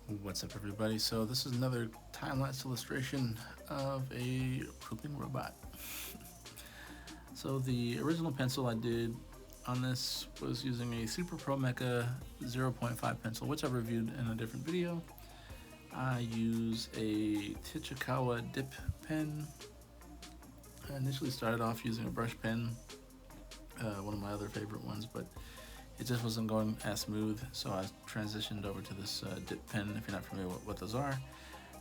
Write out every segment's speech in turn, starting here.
What's up, everybody? So this is another time-lapse illustration of a pooping robot. So the original pencil I did on this was using a Super Pro Mecha 0.5 pencil, which I reviewed in a different video. I use a Tichikawa dip pen. I initially started off using a brush pen, one of my other favorite ones, but it just wasn't going as smooth, so I transitioned over to this dip pen. If you're not familiar with what those are,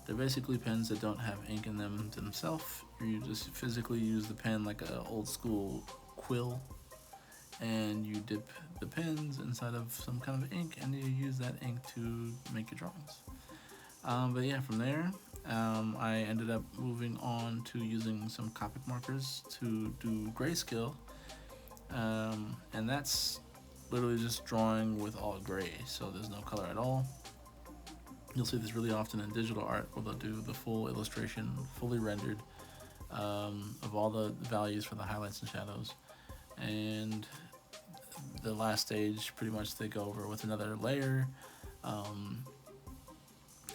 they're basically pens that don't have ink in them themselves. You just physically use the pen like an old school quill, and you dip the pens inside of some kind of ink, and you use that ink to make your drawings. But yeah, from there, I ended up moving on to using some Copic markers to do grayscale, and that's literally just drawing with all gray, so there's no color at all. You'll see this really often in digital art, where they'll do the full illustration, fully rendered, of all the values for the highlights and shadows. And the last stage, pretty much they go over with another layer, and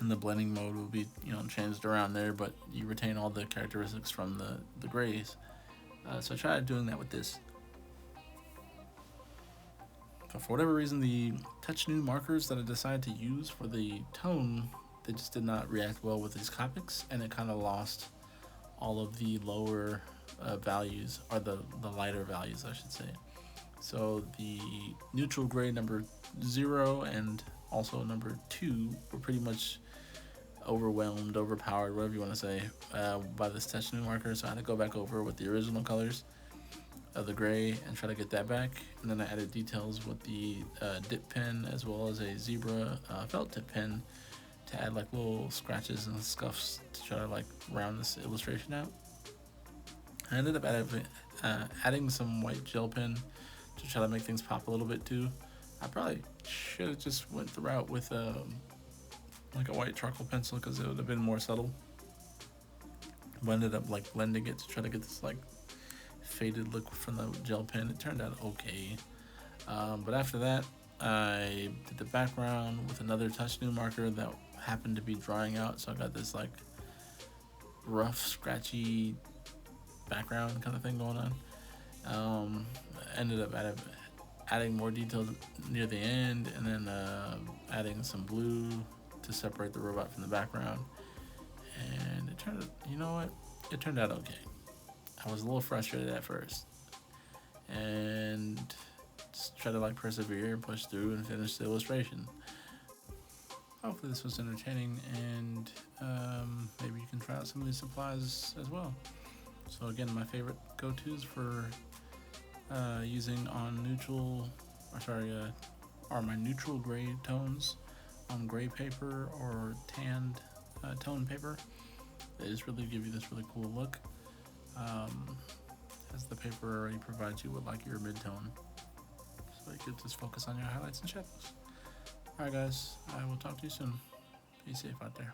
the blending mode will be changed around there, but you retain all the characteristics from the grays. So I tried doing that with this. But for whatever reason, the touch new markers that I decided to use for the tone, they just did not react well with these Copics, and it kind of lost all of the lower values, or the lighter values, I should say. So the neutral gray number 0 and also number 2 were pretty much overwhelmed, overpowered, whatever you want to say, by this touch new marker. So I had to go back over with the original colors of the gray and try to get that back, and then I added details with the dip pen, as well as a zebra felt tip pen to add like little scratches and scuffs to try to like round this illustration out. I ended up adding some white gel pen to try to make things pop a little bit too. I probably should have just went the route with like a white charcoal pencil, because it would have been more subtle. But I ended up like blending it to try to get this like faded look from the gel pen. It turned out okay, but after that I did the background with another touch new marker that happened to be drying out, so I got this like rough, scratchy background kind of thing going on. Ended up adding more details near the end, and then adding some blue to separate the robot from the background, and it turned it turned out okay. I was a little frustrated at first, and just try to like persevere and push through and finish the illustration. Hopefully this was entertaining, and maybe you can try out some of these supplies as well. So again, my favorite go-tos for using on neutral, are my neutral gray tones on gray paper or tanned tone paper. They just really give you this really cool look, as the paper already provides you with like your mid-tone, so you can just focus on your highlights and shadows. Alright guys, I will talk to you soon. Be safe out there.